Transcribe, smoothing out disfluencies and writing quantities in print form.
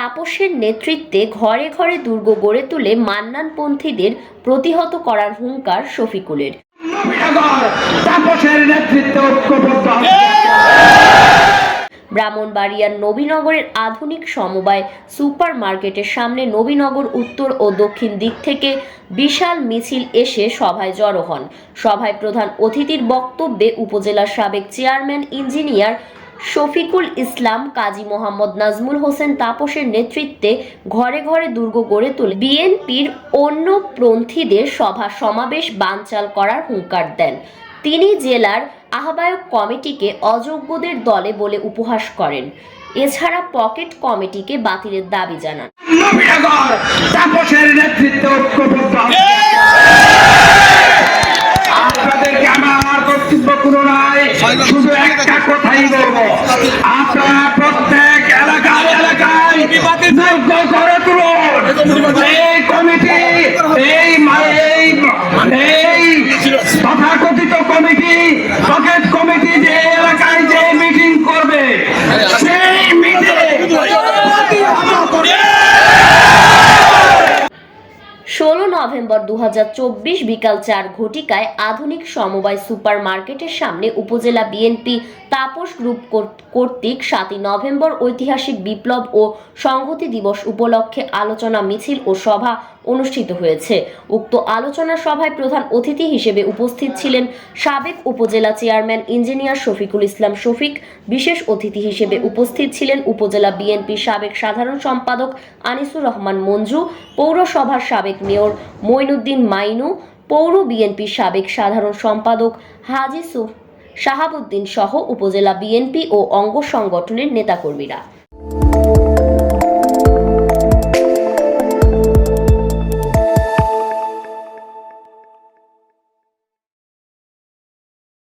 তাপসের নেতৃত্বে ঘরে ঘরে দুর্গ গড়ে তুলে মান্নানপন্থীদের প্রতিহত করার হুঙ্কার শফিকুলের। ব্রাহ্মণবাড়িয়ার নবীনগরের আধুনিক সমবায় সুপার মার্কেটের সামনে নবীনগর উত্তর ও দক্ষিণ দিক থেকে বিশাল মিছিল এসে সভায় জড়ো হন। সভায় প্রধান অতিথির বক্তব্যে উপজেলার সাবেক চেয়ারম্যান ইঞ্জিনিয়ার শফিকুল ইসলাম, কাজী মোহাম্মদ নাজমুল হোসেন তাপসের নেতৃত্বে ঘরে ঘরে দুর্গ গড়ে তুলে বিএনপির অন্য পন্থীদের সভা সমাবেশ বানচাল করার হুঙ্কার দেন। তিনি জেলার আহ্বায়ক কমিটিকে অযোগ্যদের দলে বলে উপহাস করেন। এছাড়া পকেট কমিটিকে বাতিলের দাবি জানান। আপনাদেরকে আমার বক্তব্য কোনো নাই, শুধু একটা কথাই বলবো, আপনারা প্রত্যেক এলাকায় এলাকায় দুর্গ গড়ে তুলুন। এই কমিটি, এই তথাকথিত কমিটি, পকেট কমিটি যে এলাকায় যে মিটিং করবে, সেই মিটিং 16 নভেম্বর 2024 বিকাল 4 ঘটিকায় আধুনিক সমবায় সুপার মার্কেটের সামনে উপজেলা বিএনপি তাপস গ্রুপ কর্তৃক 7 নভেম্বর ঐতিহাসিক বিপ্লব ও সংহতি দিবস উপলক্ষে আলোচনা মিছিল ও সভা অনুষ্ঠিত হয়েছে। উক্ত আলোচনা সভায় প্রধান অতিথি হিসেবে উপস্থিত ছিলেন সাবেক উপজেলা চেয়ারম্যান ইঞ্জিনিয়ার শফিকুল ইসলাম শফিক। বিশেষ অতিথি হিসেবে উপস্থিত ছিলেন উপজেলা বিএনপির সাবেক সাধারণ সম্পাদক আনিসুর রহমান মঞ্জু, পৌরসভার সাবেক মেয়র মঈনুদ্দিন মাইনু, পৌর বিএনপির সাবেক সাধারণ সম্পাদক হাজী শাহাবুদ্দিন সহ উপজেলা বিএনপি ও অঙ্গ সংগঠনের নেতাকর্মীরা।